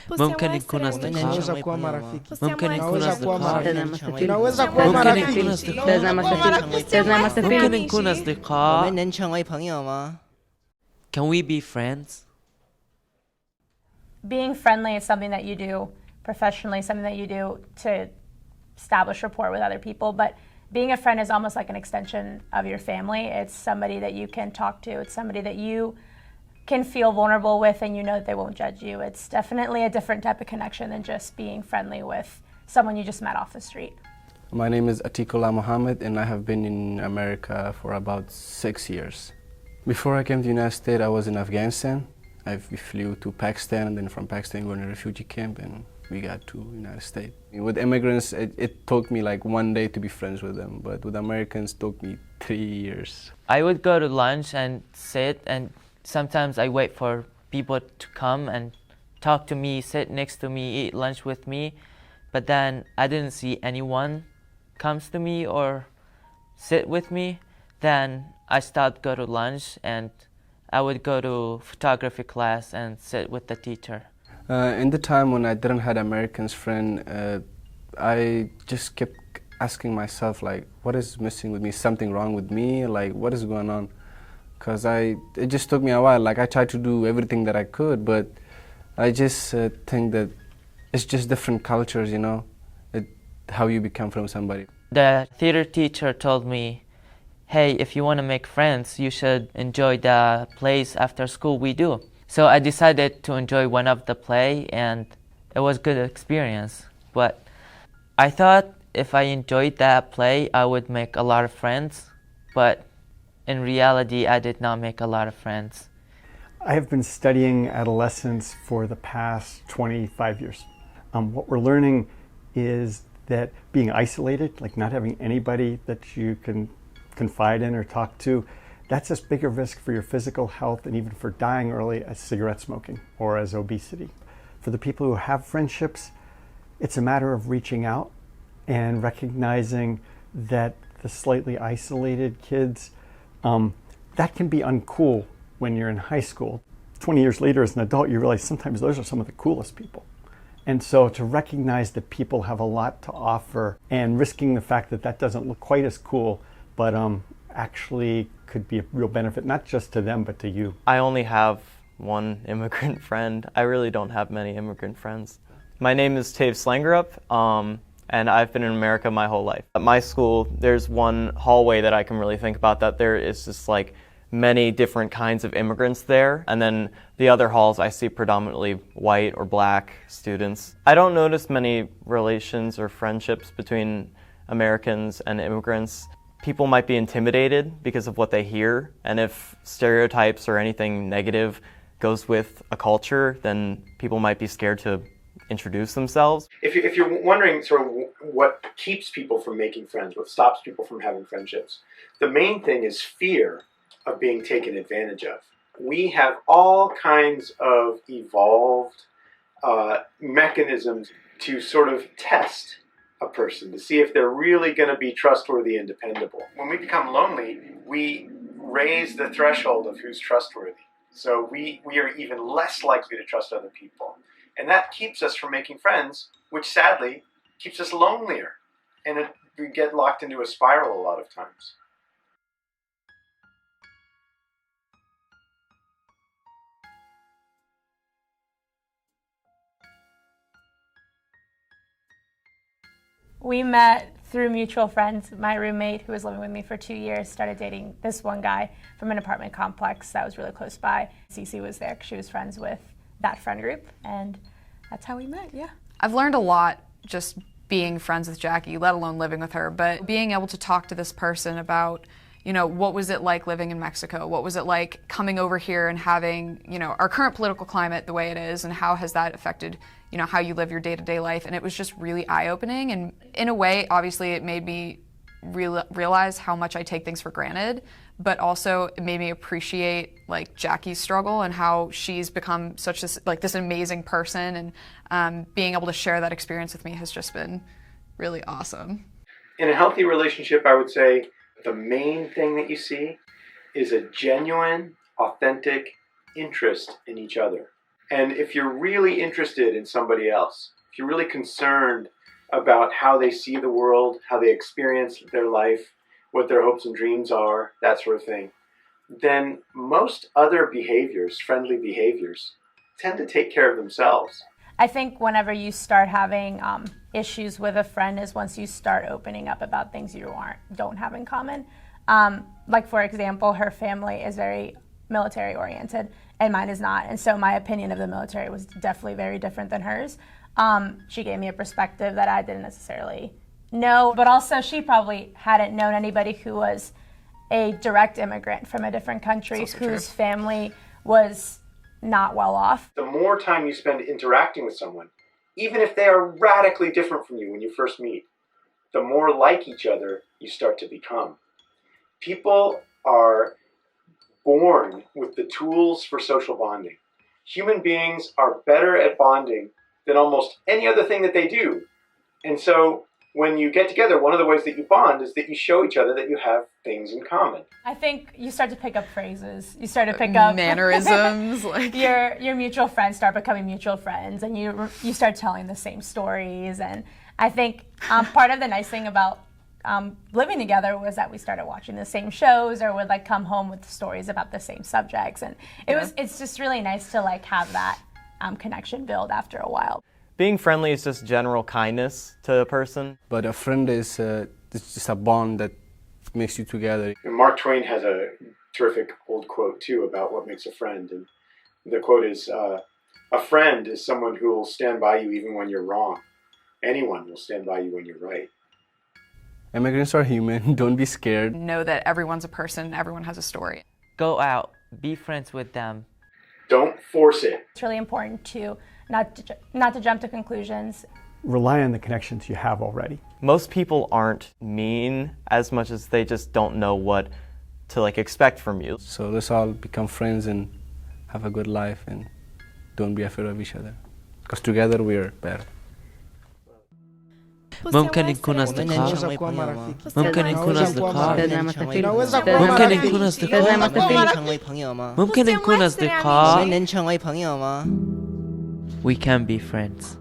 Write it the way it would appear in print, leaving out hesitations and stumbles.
ممكن نكون Tunaweza أصدقاء. kuwa marafiki. ممكن نكون Tunaweza kuwa أصدقاء. marafiki. Tunaweza kuwa ممكن marafiki. نكون أصدقاء. ممكن نكون أصدقاء. 能成为朋友吗？ Can we be friends? Being friendly is something that you do professionally, something that you do to establish rapport with other people. But being a friend is almost like an extension of your family. It's somebody that you can talk to. It's somebody that you can feel vulnerable with and you know that they won't judge you. It's definitely a different type of connection than just being friendly with someone you just met off the street. My name is Atikullah Mohammed and I have been in America for about 6 years. Before I came to the United States, I was in Afghanistan. We flew to Pakistan and then from Pakistan we went to a refugee camp and we got to the United States. With immigrants, it took me like one day to be friends with them, but with Americans, it took me 3 years. I would go to lunch and sit, and sometimes I wait for people to come and talk to me, sit next to me, eat lunch with me. But then I didn't see anyone comes to me or sit with me. Then I stopped go to lunch and I would go to photography class and sit with the teacher. In the time when I didn't have Americans friend, I just kept asking myself like, what is missing with me? Something wrong with me? Like, what is going on? Because it just took me a while. Like, I tried to do everything that I could, but I just think that it's just different cultures, you know, how you become from somebody. The theater teacher told me, hey, if you want to make friends, you should enjoy the plays after school we do. So I decided to enjoy one of the play and it was a good experience. But I thought if I enjoyed that play, I would make a lot of friends. But in reality, I did not make a lot of friends. I have been studying adolescence for the past 25 years. What we're learning is that being isolated, like not having anybody that you can confide in or talk to, that's a bigger risk for your physical health and even for dying early as cigarette smoking or as obesity. For the people who have friendships, it's a matter of reaching out and recognizing that the slightly isolated kids, that can be uncool when you're in high school. 20 years later as an adult, you realize sometimes those are some of the coolest people. And so to recognize that people have a lot to offer and risking the fact that that doesn't look quite as cool, but actually could be a real benefit, not just to them, but to you. I only have one immigrant friend. I really don't have many immigrant friends. My name is Tave Slangerup, and I've been in America my whole life. At my school, there's one hallway that I can really think about that there is just like many different kinds of immigrants there, and then the other halls I see predominantly white or black students. I don't notice many relations or friendships between Americans and immigrants. People might be intimidated because of what they hear, and if stereotypes or anything negative goes with a culture, then people might be scared to introduce themselves. If you're wondering sort of what keeps people from making friends, what stops people from having friendships, the main thing is fear of being taken advantage of. We have all kinds of evolved mechanisms to sort of test a person, to see if they're really going to be trustworthy and dependable. When we become lonely, we raise the threshold of who's trustworthy. So we are even less likely to trust other people. And that keeps us from making friends, which sadly keeps us lonelier. And we get locked into a spiral a lot of times. We met through mutual friends. My roommate, who was living with me for 2 years, started dating this one guy from an apartment complex that was really close by. Cece was there because she was friends with that friend group, and that's how we met, yeah. I've learned a lot just being friends with Jackie, let alone living with her, but being able to talk to this person about, you know, what was it like living in Mexico? What was it like coming over here and having, you know, our current political climate the way it is, and how has that affected, you know, how you live your day-to-day life? And it was just really eye-opening, and in a way, obviously, it made me realize how much I take things for granted, but also it made me appreciate like Jackie's struggle and how she's become such this amazing person, and being able to share that experience with me has just been really awesome. In a healthy relationship, I would say the main thing that you see is a genuine, authentic interest in each other. And if you're really interested in somebody else, if you're really concerned about how they see the world, how they experience their life, what their hopes and dreams are, that sort of thing, then most other behaviors, friendly behaviors, tend to take care of themselves. I think whenever you start having issues with a friend is once you start opening up about things you don't have in common. Like, for example, her family is very military oriented and mine is not. And so my opinion of the military was definitely very different than hers. She gave me a perspective that I didn't necessarily know, but also she probably hadn't known anybody who was a direct immigrant from a different country whose family was not well off. The more time you spend interacting with someone, even if they are radically different from you when you first meet, the more like each other you start to become. People are born with the tools for social bonding. Human beings are better at bonding than almost any other thing that they do. And so when you get together, one of the ways that you bond is that you show each other that you have things in common. I think you start to pick up phrases. You start to pick up mannerisms. Like your mutual friends start becoming mutual friends, and you start telling the same stories. And I think part of the nice thing about living together was that we started watching the same shows, or would like come home with stories about the same subjects, and it's just really nice to like have that connection build after a while. Being friendly is just general kindness to a person. But a friend is it's just a bond that makes you together. And Mark Twain has a terrific old quote too about what makes a friend. And the quote is, a friend is someone who will stand by you even when you're wrong. Anyone will stand by you when you're right. Immigrants are human. Don't be scared. know that everyone's a person, everyone has a story. Go out, be friends with them. Don't force it. It's really important to not to jump to conclusions. Rely on the connections you have already. Most people aren't mean as much as they just don't know what to like expect from you. So let's all become friends and have a good life and don't be afraid of each other. Because together we're better. ممكن نكون أصدقاء ممكن نكون أصدقاء ممكن نكون أصدقاء We can be friends.